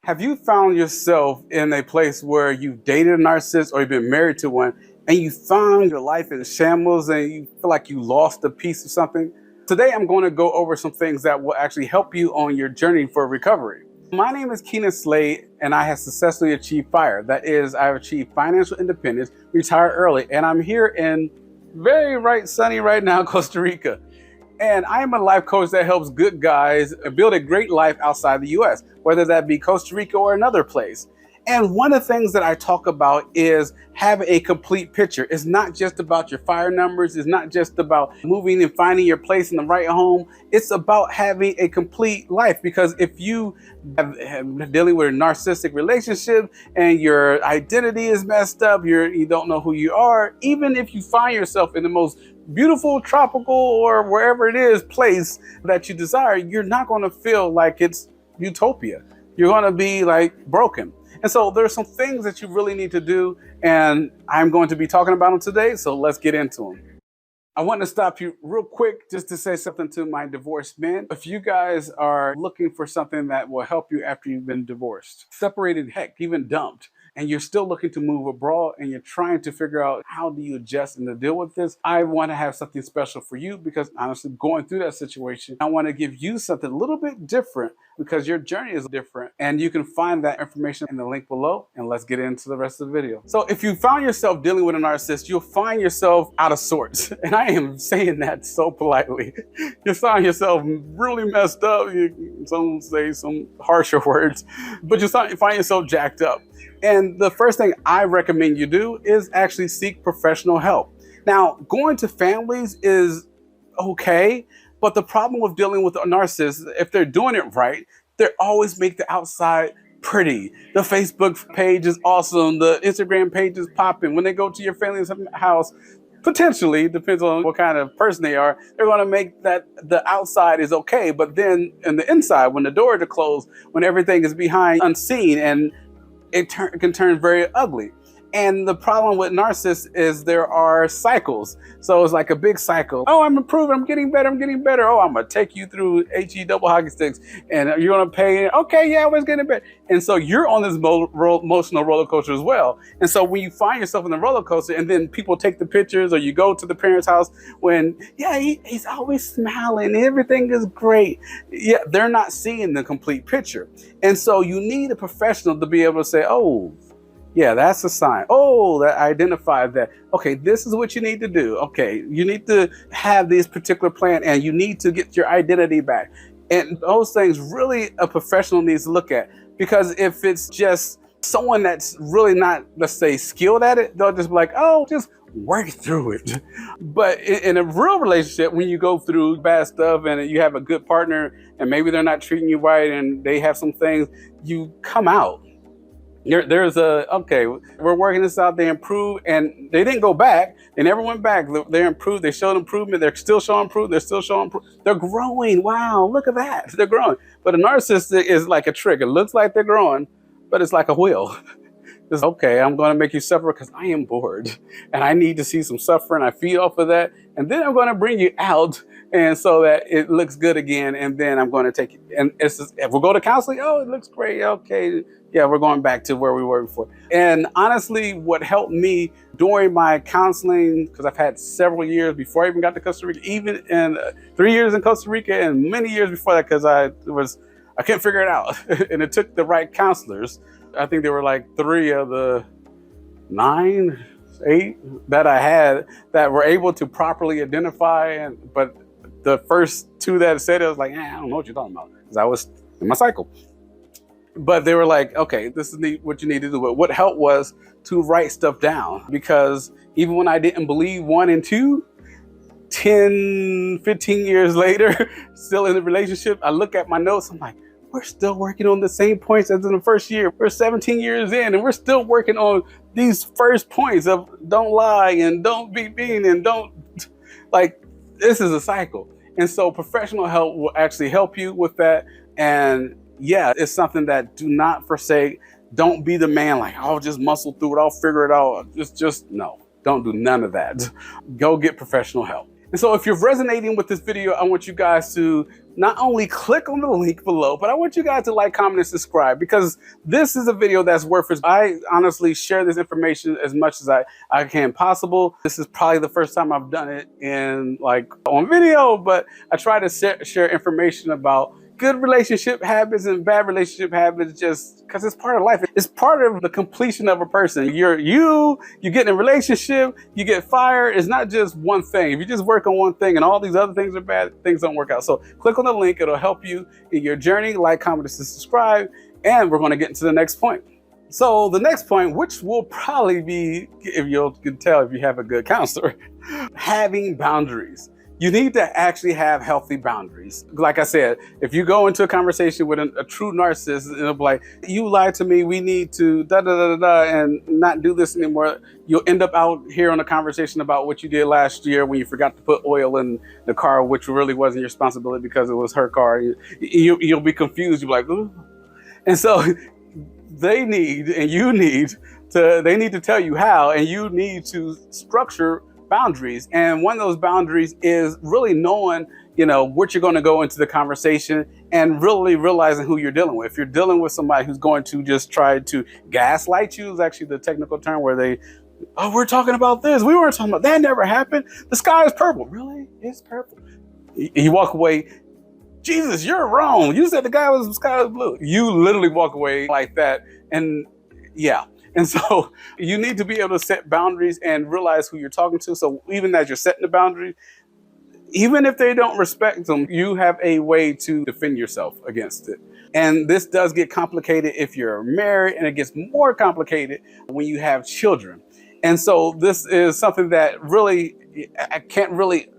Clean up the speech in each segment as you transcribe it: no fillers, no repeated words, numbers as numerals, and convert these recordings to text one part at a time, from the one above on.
Have you found yourself in a place where you've dated a narcissist or you've been married to one and you found your life in shambles and you feel like you lost a piece of something? Today, I'm going to go over some things that will actually help you on your journey for recovery. My name is Keanon Slade, and I have successfully achieved FIRE. That is, I've achieved financial independence, retired early, and I'm here in sunny right now, Costa Rica. And I am a life coach that helps good guys build a great life outside the US, whether that be Costa Rica or another place. And one of the things that I talk about is have a complete picture. It's not just about your FIRE numbers. It's not just about moving and finding your place in the right home. It's about having a complete life, because if you have dealing with a narcissistic relationship and your identity is messed up, you don't know who you are, even if you find yourself in the most beautiful tropical or wherever it is place that you desire, you're not going to feel like it's utopia. You're going to be like broken. And so there's some things that you really need to do, and I'm going to be talking about them today, so let's get into them. I want to stop you real quick just to say something to my divorced men. If you guys are looking for something that will help you after you've been divorced, separated, heck, even dumped, and you're still looking to move abroad and you're trying to figure out how do you adjust and to deal with this, I want to have something special for you, because honestly, going through that situation, I want to give you something a little bit different because your journey is different. And you can find that information in the link below, and let's get into the rest of the video. So if you found yourself dealing with a narcissist, you'll find yourself out of sorts. And I am saying that so politely. You find yourself really messed up. Some say some harsher words, but you find yourself jacked up. And the first thing I recommend you do is actually seek professional help. Now, going to families is okay, but the problem with dealing with a narcissist, if they're doing it right, they always make the outside pretty. The Facebook page is awesome. The Instagram page is popping. When they go to your family's house, potentially, depends on what kind of person they are, they're going to make that the outside is okay. But then in the inside, when the doors are closed, when everything is behind unseen, and it can turn very ugly. And the problem with narcissists is there are cycles. So it's like a big cycle. Oh, I'm improving. I'm getting better. I'm getting better. Oh, I'm going to take you through HE double hockey sticks and you're going to pay. Okay, yeah, we're getting better. And so you're on this emotional roller coaster as well. And so when you find yourself in the roller coaster and then people take the pictures, or you go to the parents' house when, yeah, he's always smiling. Everything is great. Yeah, they're not seeing the complete picture. And so you need a professional to be able to say, oh, yeah, that's a sign. Oh, that identified that. Okay, this is what you need to do. Okay, you need to have this particular plan, and you need to get your identity back. And those things really a professional needs to look at, because if it's just someone that's really not, let's say, skilled at it, they'll just be like, oh, just work through it. But in a real relationship, when you go through bad stuff and you have a good partner and maybe they're not treating you right and they have some things, you come out. There's okay, we're working this out, they improve, and they didn't go back. They never went back. They improved, they showed improvement, they're still showing improvement, they're still showing improvement. They're growing, wow, look at that, they're growing. But a narcissist is like a trick. It looks like they're growing, but it's like a wheel. It's okay, I'm gonna make you suffer because I am bored, and I need to see some suffering, I feed off of that, and then I'm gonna bring you out, and so that it looks good again, and then I'm gonna take it. And it's just, if we go to counseling, oh, it looks great, okay. Yeah, we're going back to where we were before. And honestly, what helped me during my counseling, because I've had several years before I even got to Costa Rica, even in 3 years in Costa Rica and many years before that, because I couldn't figure it out. And it took the right counselors. I think there were like 3 of the 9, 8 that I had that were able to properly identify. But the first 2 that said it, I was like, I don't know what you're talking about, because I was in my cycle. But they were like, okay, this is what you need to do. But what helped was to write stuff down, because even when I didn't believe 1 and 2, 10, 15 years later, still in the relationship, I look at my notes, I'm like, we're still working on the same points as in the first year. We're 17 years in and we're still working on these first points of don't lie and don't be mean and don't, like, this is a cycle. And so professional help will actually help you with that. And yeah, it's something that do not forsake. Don't be the man like, I'll just muscle through it, I'll figure it out. Just no, don't do none of that. Go get professional help. And so if you're resonating with this video, I want you guys to not only click on the link below, but I want you guys to like, comment, and subscribe, because this is a video that's worth it. I honestly share this information as much as I can possible. This is probably the first time I've done it in like on video, but I try to share information about good relationship habits and bad relationship habits, just because it's part of life. It's part of the completion of a person. You get in a relationship, you get fired. It's not just one thing. If you just work on one thing and all these other things are bad, things don't work out. So click on the link. It'll help you in your journey. Like, comment, and subscribe. And we're going to get into the next point. So the next point, which will probably be, if you can tell if you have a good counselor, having boundaries. You need to actually have healthy boundaries. Like I said, if you go into a conversation with a true narcissist and it'll be like, you lied to me, we need to and not do this anymore, you'll end up out here on a conversation about what you did last year when you forgot to put oil in the car, which really wasn't your responsibility because it was her car. You'll be confused. You'll be like, ooh. And so they need to tell you how, and you need to structure boundaries. And one of those boundaries is really knowing, what you're going to go into the conversation and really realizing who you're dealing with. If you're dealing with somebody who's going to just try to gaslight you, is actually the technical term, where we're talking about this. We weren't talking about that. Never happened. The sky is purple. Really? It's purple. You walk away. Jesus, you're wrong. You said the sky was blue. You literally walk away like that. And yeah. And so you need to be able to set boundaries and realize who you're talking to. So even as you're setting the boundaries, even if they don't respect them, you have a way to defend yourself against it. And this does get complicated if you're married, and it gets more complicated when you have children. And so this is something that really, I can't really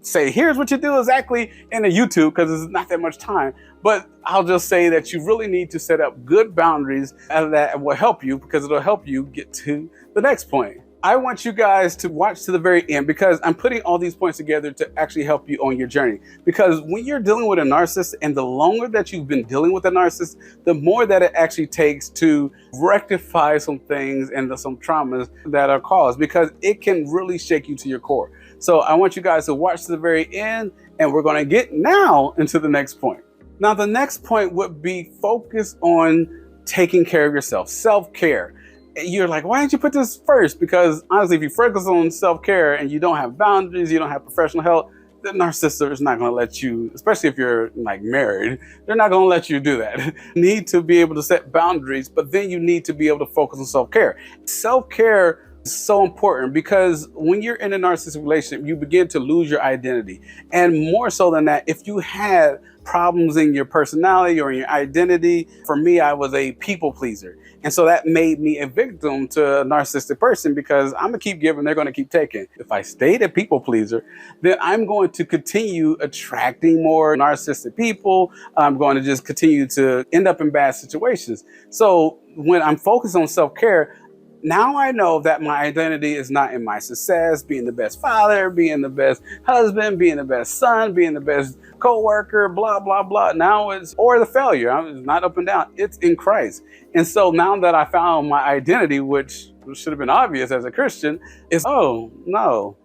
say, here's what you do exactly in a YouTube, because there's not that much time. But I'll just say that you really need to set up good boundaries, and that will help you, because it'll help you get to the next point. I want you guys to watch to the very end, because I'm putting all these points together to actually help you on your journey. Because when you're dealing with a narcissist, and the longer that you've been dealing with a narcissist, the more that it actually takes to rectify some things and some traumas that are caused, because it can really shake you to your core. So I want you guys to watch to the very end, and we're going to get now into the next point. Now, the next point would be focus on taking care of yourself, self-care. You're like, why didn't you put this first? Because honestly, if you focus on self-care and you don't have boundaries, you don't have professional help, the narcissist is not going to let you, especially if you're like married, they're not going to let you do that. You need to be able to set boundaries, but then you need to be able to focus on self-care. Self-care is so important, because when you're in a narcissistic relationship, you begin to lose your identity. And more so than that, if you had problems in your personality or in your identity, for me, I was a people pleaser. And so that made me a victim to a narcissistic person, because I'm gonna keep giving, they're gonna keep taking. If I stayed a people pleaser, then I'm going to continue attracting more narcissistic people. I'm going to just continue to end up in bad situations. So when I'm focused on self-care, now I know that my identity is not in my success, being the best father, being the best husband, being the best son, being the best co-worker, blah, blah, blah. Now or the failure. It's not up and down. It's in Christ. And so now that I found my identity, which should have been obvious as a Christian, is, oh, no.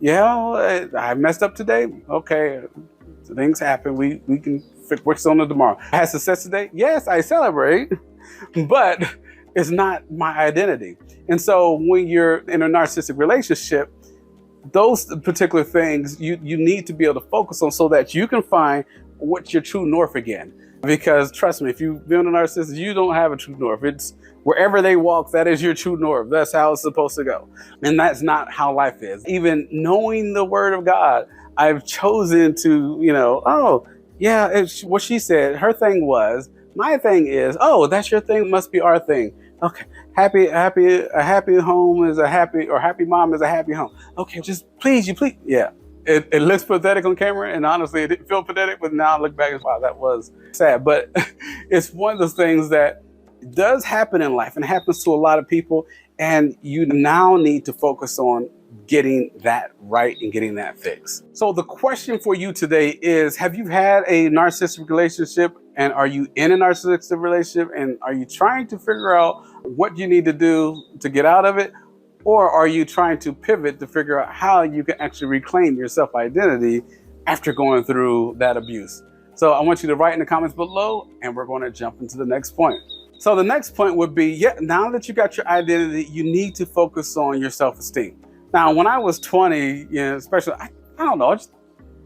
Yeah, I messed up today. Okay, things happen. We can fix on it tomorrow. I had success today. Yes, I celebrate, but it's not my identity. And so when you're in a narcissistic relationship, those particular things you need to be able to focus on, so that you can find what's your true north again. Because trust me, if you've been a narcissist, you don't have a true north. It's wherever they walk, that is your true north. That's how it's supposed to go. And that's not how life is. Even knowing the word of God, I've chosen to, oh, yeah, it's what she said. Her thing was, my thing is, oh, that's your thing, must be our thing. Okay, a happy home is a happy, or happy mom is a happy home. Okay, just please. Yeah, it looks pathetic on camera, and honestly, it didn't feel pathetic, but now I look back and wow, that was sad. But it's one of those things that does happen in life, and happens to a lot of people, and you now need to focus on getting that right and getting that fixed. So the question for you today is, have you had a narcissistic relationship, and are you in a narcissistic relationship, and are you trying to figure out what you need to do to get out of it? Or are you trying to pivot to figure out how you can actually reclaim your self-identity after going through that abuse? So I want you to write in the comments below, and we're going to jump into the next point. So the next point would be, yeah, now that you got your identity, you need to focus on your self-esteem. Now, when I was 20, especially, I don't know,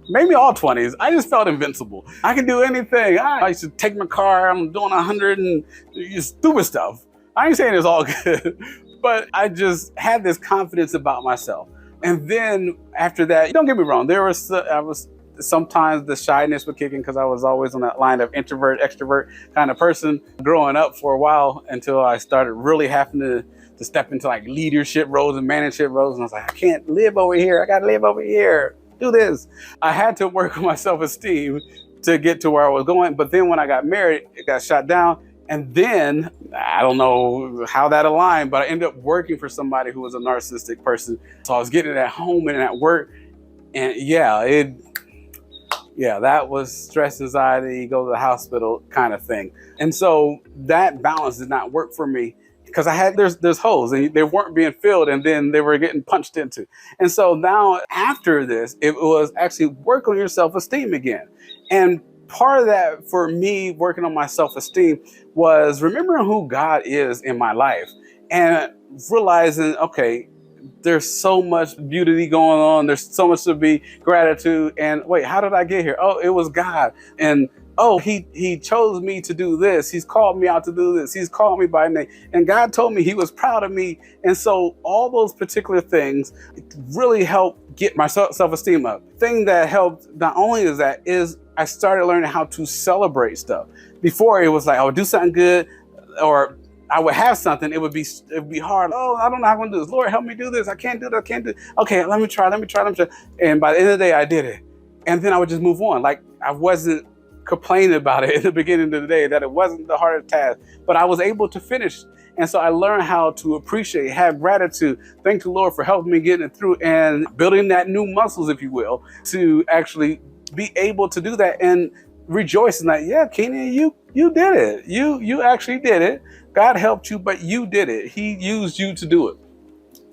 maybe all 20s, I just felt invincible. I can do anything. I used to take my car, I'm doing 100 and stupid stuff. I ain't saying it's all good, but I just had this confidence about myself. And then after that, don't get me wrong, sometimes the shyness would kick in because I was always on that line of introvert, extrovert kind of person growing up for a while, until I started really having to step into like leadership roles and management roles. And I was like, I can't live over here. I got to live over here. Do this. I had to work on my self-esteem to get to where I was going. But then when I got married, it got shot down. And then I don't know how that aligned, but I ended up working for somebody who was a narcissistic person. So I was getting it at home and at work. And that was stress, anxiety, go to the hospital kind of thing. And so that balance did not work for me, because there's holes and they weren't being filled, and then they were getting punched into. And so now after this, it was actually work on your self-esteem again. And part of that for me working on my self-esteem was remembering who God is in my life and realizing, okay, there's so much beauty going on. There's so much to be gratitude. And wait, how did I get here? Oh, it was God. And oh, he chose me to do this. He's called me out to do this. He's called me by name. And God told me he was proud of me. And so all those particular things really helped get my self-esteem up. Thing that helped not only is I started learning how to celebrate stuff. Before it was like, I would do something good, or I would have something, it would be hard. Oh, I don't know how I'm gonna do this. Lord, help me do this. I can't do that. Okay, let me try. And by the end of the day, I did it. And then I would just move on. Like, I wasn't complaining about it in the beginning of the day, that it wasn't the hardest task, but I was able to finish. And so I learned how to appreciate, have gratitude, thank the Lord for helping me getting it through and building that new muscles, if you will, to actually be able to do that and rejoice in that. Yeah, Keanon, you did it. You actually did it. God helped you, but you did it. He used you to do it.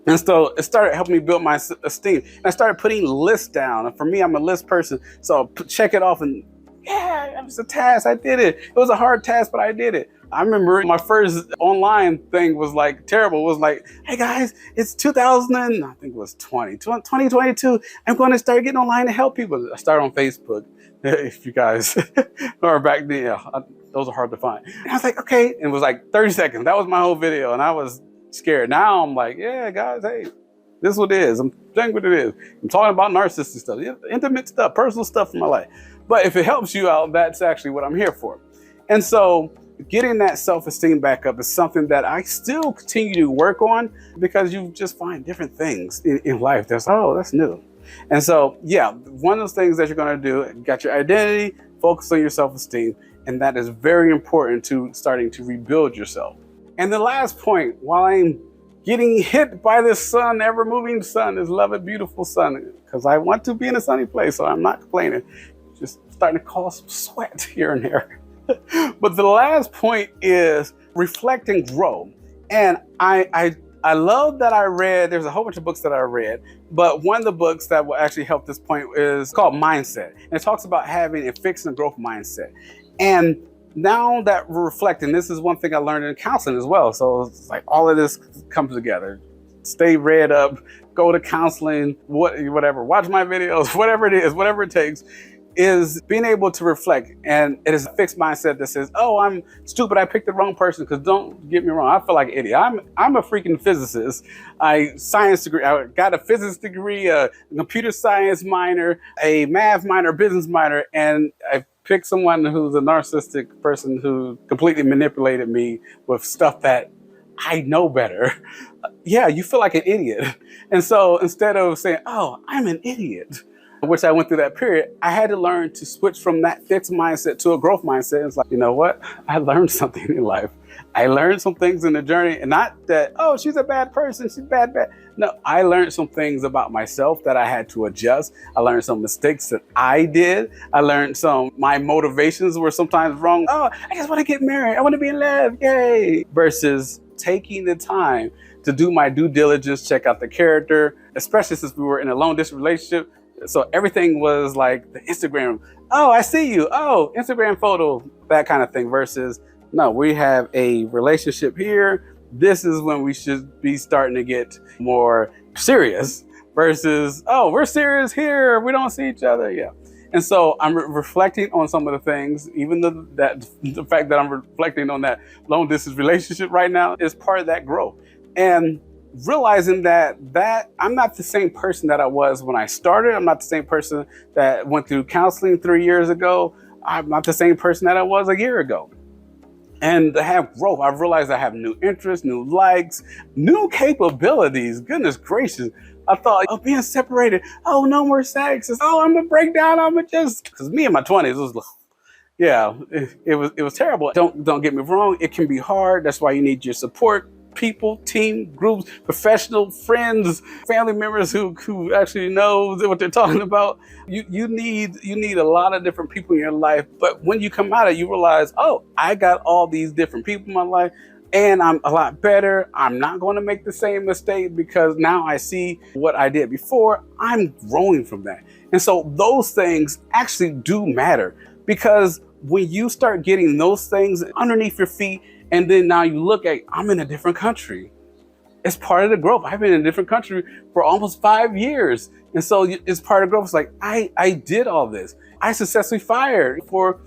And so it started helping me build my esteem. And I started putting lists down. And for me, I'm a list person. So I'll check it off and yeah, it was a task. I did it. It was a hard task, but I did it. I remember my first online thing was like terrible. It was like, hey guys, it's 2022. I'm going to start getting online to help people. I started on Facebook. If you guys are back then, those are hard to find. And I was like, okay. And it was like 30 seconds. That was my whole video. And I was scared. Now I'm like, yeah, guys, hey, this is what it is. I'm saying what it is. I'm talking about narcissistic stuff, intimate stuff, personal stuff in my life. But if it helps you out, that's actually what I'm here for. And so getting that self-esteem back up is something that I still continue to work on, because you just find different things in life. That's new. And so, yeah, one of those things that you're going to do, you got your identity, focus on your self-esteem. And that is very important to starting to rebuild yourself. And the last point, while I'm getting hit by this sun, ever-moving sun, this lovely, beautiful sun, because I want to be in a sunny place, so I'm not complaining. Just starting to cause some sweat here and there. But the last point is reflect and grow. And I love that I read, there's a whole bunch of books that I read, but one of the books that will actually help this point is called Mindset. And it talks about having a fixed and growth mindset. And now that we're reflecting, this is one thing I learned in counseling as well. So it's like all of this comes together. Stay read up, go to counseling, whatever, watch my videos, whatever it is, whatever it takes, is being able to reflect. And it is a fixed mindset that says, oh, I'm stupid, I picked the wrong person. Because don't get me wrong, I feel like an idiot. I'm a freaking physicist. I got a physics degree, a computer science minor, a math minor, business minor, and I picked someone who's a narcissistic person who completely manipulated me with stuff that I know better. Yeah, you feel like an idiot. And so instead of saying, oh, I'm an idiot, which I went through that period, I had to learn to switch from that fixed mindset to a growth mindset. It's like, you know what? I learned something in life. I learned some things in the journey, and not that, oh, she's a bad person, she's bad. No, I learned some things about myself that I had to adjust. I learned some mistakes that I did. I learned my motivations were sometimes wrong. Oh, I just want to get married. I want to be in love. Yay. Versus taking the time to do my due diligence, check out the character, especially since we were in a long distance relationship. So everything was like the Instagram. Oh, I see you. Oh, Instagram photo, that kind of thing. Versus, no, we have a relationship here. This is when we should be starting to get more serious. Versus, oh, we're serious here. We don't see each other. Yeah. And so I'm reflecting on some of the things, even though the fact that I'm reflecting on that long distance relationship right now is part of that growth. And realizing that I'm not the same person that I was when I started. I'm not the same person that went through counseling 3 years ago. I'm not the same person that I was a year ago. And to have growth, I've realized I have new interests, new likes, new capabilities. Goodness gracious. I thought, oh, being separated, oh, no more sex. Oh, I'm gonna break down. I'm gonna just, because me in my 20s, it was, yeah, it was terrible. Don't get me wrong. It can be hard. That's why you need your support people, team, groups, professional friends, family members who actually know what they're talking about. You need a lot of different people in your life. But when you come out of it, you realize, oh, I got all these different people in my life, and I'm a lot better. I'm not going to make the same mistake because now I see what I did before. I'm growing from that. And so those things actually do matter, because when you start getting those things underneath your feet, and then now you look at, I'm in a different country. It's part of the growth. I've been in a different country for almost 5 years. And so it's part of growth. It's like, I did all this. I successfully fired for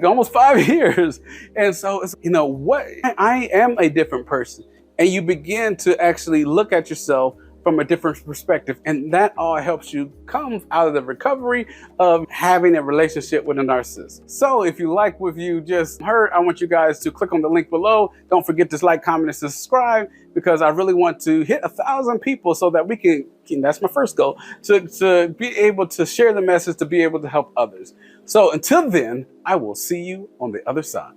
almost 5 years. And so it's, what, I am a different person. And you begin to actually look at yourself from a different perspective. And that all helps you come out of the recovery of having a relationship with a narcissist. So if you like what you just heard, I want you guys to click on the link below. Don't forget to like, comment, and subscribe, because I really want to hit 1,000 people so that we can, that's my first goal, to be able to share the message, to be able to help others. So until then, I will see you on the other side.